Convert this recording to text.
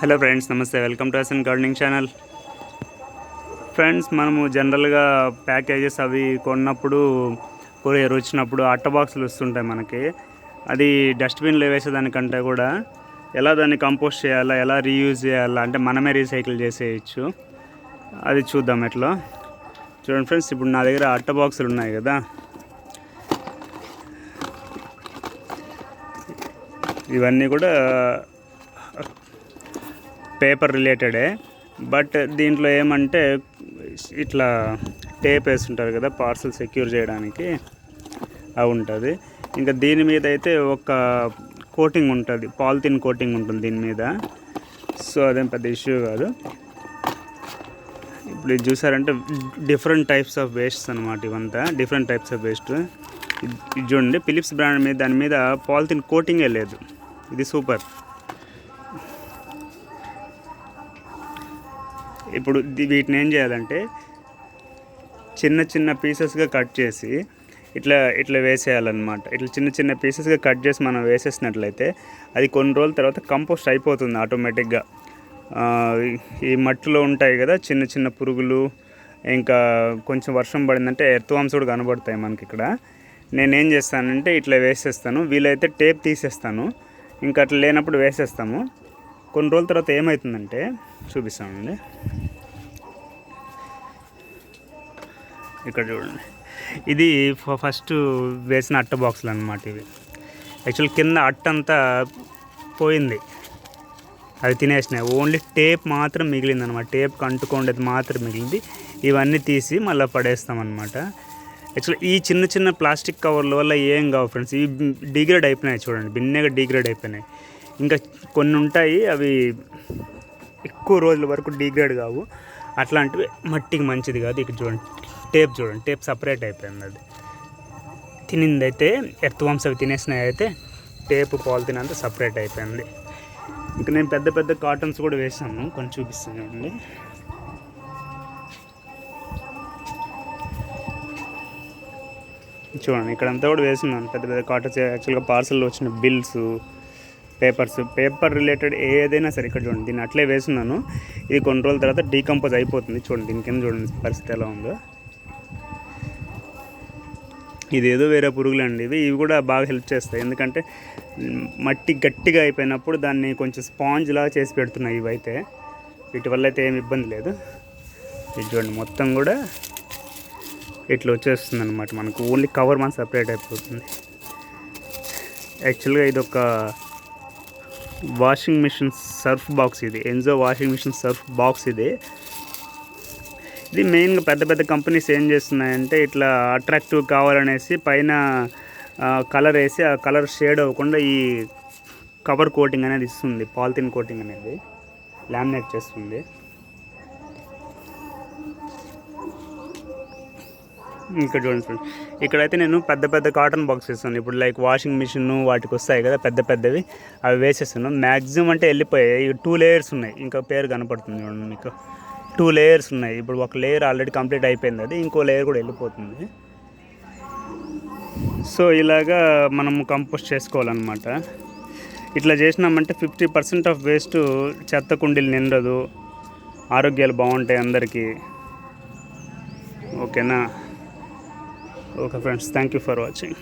Hello friends, నమస్తే. Welcome to Asan gardening channel. Friends, మనము జనరల్గా ప్యాకేజెస్ అవి కొన్నప్పుడు కొరియర్ వచ్చినప్పుడు అట్ట బాక్సులు వస్తుంటాయి మనకి. అది డస్ట్బిన్లో వేసేదానికంటే కూడా ఎలా దాన్ని కంపోస్ట్ చేయాలా, ఎలా రీయూజ్ చేయాలా అంటే మనమే రీసైకిల్ చేసేయచ్చు. అది చూద్దాం ఎట్లా. చూడండి ఫ్రెండ్స్, ఇప్పుడు నా దగ్గర అట్ట బాక్సులు ఉన్నాయి కదా, ఇవన్నీ కూడా పేపర్ రిలేటెడే. బట్ దీంట్లో ఏమంటే ఇట్లా టేప్ వేస్తుంటారు కదా పార్సల్ సెక్యూర్ చేయడానికి, అవి ఉంటుంది. ఇంకా దీని మీద అయితే ఒక కోటింగ్ ఉంటుంది, పాలిథిన్ కోటింగ్ ఉంటుంది దీని మీద. సో అదేం పెద్ద ఇష్యూ కాదు. ఇప్పుడు ఇది చూసారంటే డిఫరెంట్ టైప్స్ ఆఫ్ వేస్ట్స్ అనమాట. ఇవంతా డిఫరెంట్ టైప్స్ ఆఫ్ వేస్ట్. ఇది చూడండి, ఫిలిప్స్ బ్రాండ్ మీద దాని మీద పాలిథిన్ కోటింగే లేదు. ఇది సూపర్. ఇప్పుడు వీటిని ఏం చేయాలంటే చిన్న చిన్న పీసెస్గా కట్ చేసి ఇట్లా వేసేయాలన్నమాట. ఇట్లా చిన్న చిన్న పీసెస్గా కట్ చేసి మనం వేసేసినట్లయితే అది కొన్ని రోజుల తర్వాత కంపోస్ట్ అయిపోతుంది ఆటోమేటిక్గా. ఈ మట్టిలో ఉంటాయి కదా చిన్న చిన్న పురుగులు, ఇంకా కొంచెం వర్షం పడిందంటే ఎర్త్వామ్స్ కూడా కనబడతాయి మనకి ఇక్కడ. నేనేం చేస్తానంటే ఇట్లా వేసేస్తాను, వీలైతే టేప్ తీసేస్తాను, ఇంకా అట్లా లేనప్పుడు వేసేస్తాము. కొన్ని రోజుల తర్వాత ఏమవుతుందంటే చూపిస్తామండి. ఇక్కడ చూడండి, ఇది ఫస్ట్ వేసిన అట్ట బాక్సులు అనమాట. ఇవి యాక్చువల్ కింద అట్ట అంతా పోయింది, అది తినేసినాయి. ఓన్లీ టేప్ మాత్రం మిగిలింది అనమాట. టేప్కి అంటుకోండేది మాత్రం మిగిలింది. ఇవన్నీ తీసి మళ్ళీ పడేస్తామన్నమాట. యాక్చువల్ ఈ చిన్న చిన్న ప్లాస్టిక్ కవర్ల వల్ల ఏం కావు ఫ్రెండ్స్. ఇవి డిగ్రేడ్ అయిపోయినాయి చూడండి, భిన్నగా డిగ్రేడ్ అయిపోయినాయి. ఇంకా కొన్ని ఉంటాయి అవి ఎక్కువ రోజుల వరకు డిగ్రేడ్ కావు, అట్లాంటివి మట్టికి మంచిది కాదు. ఇక్కడ చూడండి చూడండి, టేప్ సపరేట్ అయిపోయింది. అది తినింది అయితే ఎర్త్వామ్స్ అవి తినేసినాయి, అయితే టేప్ పాలిథిన్ అంతా సపరేట్ అయిపోయింది. ఇంకా నేను పెద్ద పెద్ద కాటన్స్ కూడా వేసాను, కొన్ని చూపిస్తానండి. చూడండి, ఇక్కడంతా కూడా వేస్తున్నాను పెద్ద పెద్ద కాటన్స్. యాక్చువల్గా పార్సల్లో వచ్చిన బిల్స్, పేపర్ రిలేటెడ్ ఏదైనా సరే. ఇక్కడ చూడండి, దీన్ని అట్లే వేస్తున్నాను. ఇది కొన్ని రోజుల తర్వాత డీకంపోజ్ అయిపోతుంది. చూడండి దీని కింద చూడండి పరిస్థితి ఎలా ఉందో. ఇదేదో వేరే పురుగులు అండి ఇవి కూడా బాగా హెల్ప్ చేస్తాయి. ఎందుకంటే మట్టి గట్టిగా అయిపోయినప్పుడు దాన్ని కొంచెం స్పాంజ్ లాగా చేసి పెడుతున్నాయి ఇవైతే. వీటి వల్ల అయితే ఏమి ఇబ్బంది లేదు. ఇది చూడండి, మొత్తం కూడా ఇట్లా వచ్చేస్తుంది అనమాట. మనకు ఓన్లీ కవర్ మనం సపరేట్ అయిపోతుంది. యాక్చువల్గా ఇది ఒక వాషింగ్ మిషన్ సర్ఫ్ బాక్స్. ఇది ఎన్జో వాషింగ్ మిషన్ సర్ఫ్ బాక్స్. ఇది మెయిన్గా పెద్ద పెద్ద కంపెనీస్ ఏం చేస్తున్నాయంటే ఇట్లా అట్రాక్టివ్ కావాలనేసి పైన కలర్ వేసి ఆ కలర్ షేడ్ అవ్వకుండా ఈ కవర్ కోటింగ్ అనేది ఇస్తుంది. పాలిథిన్ కోటింగ్ అనేది లామినేట్ చేస్తుంది. ఇక్కడ చూడండి ఫ్రెండ్స్, ఇక్కడైతే నేను పెద్ద పెద్ద కాటన్ బాక్స్ వేస్తాను. ఇప్పుడు లైక్ వాషింగ్ మిషన్ వాటికి వస్తాయి కదా పెద్ద పెద్దవి, అవి వేసేస్తున్నాను. మ్యాక్సిమం అంటే వెళ్ళిపోయాయి. 2 లేయర్స్ ఉన్నాయి, ఇంకా పేరు కనపడుతుంది చూడండి మీకు. 2 లేయర్స్ ఉన్నాయి. ఇప్పుడు ఒక లేయర్ ఆల్రెడీ కంప్లీట్ అయిపోయింది, అది ఇంకో లేయర్ కూడా వెళ్ళిపోతుంది. సో ఇలాగా మనము కంపోస్ట్ చేసుకోవాలన్నమాట. ఇట్లా చేసినామంటే 50% ఆఫ్ వేస్ట్ చెత్త కుండీలు నిండదు, ఆరోగ్యాలు బాగుంటాయి అందరికీ. ఓకేనా? Okay friends, thank you for watching.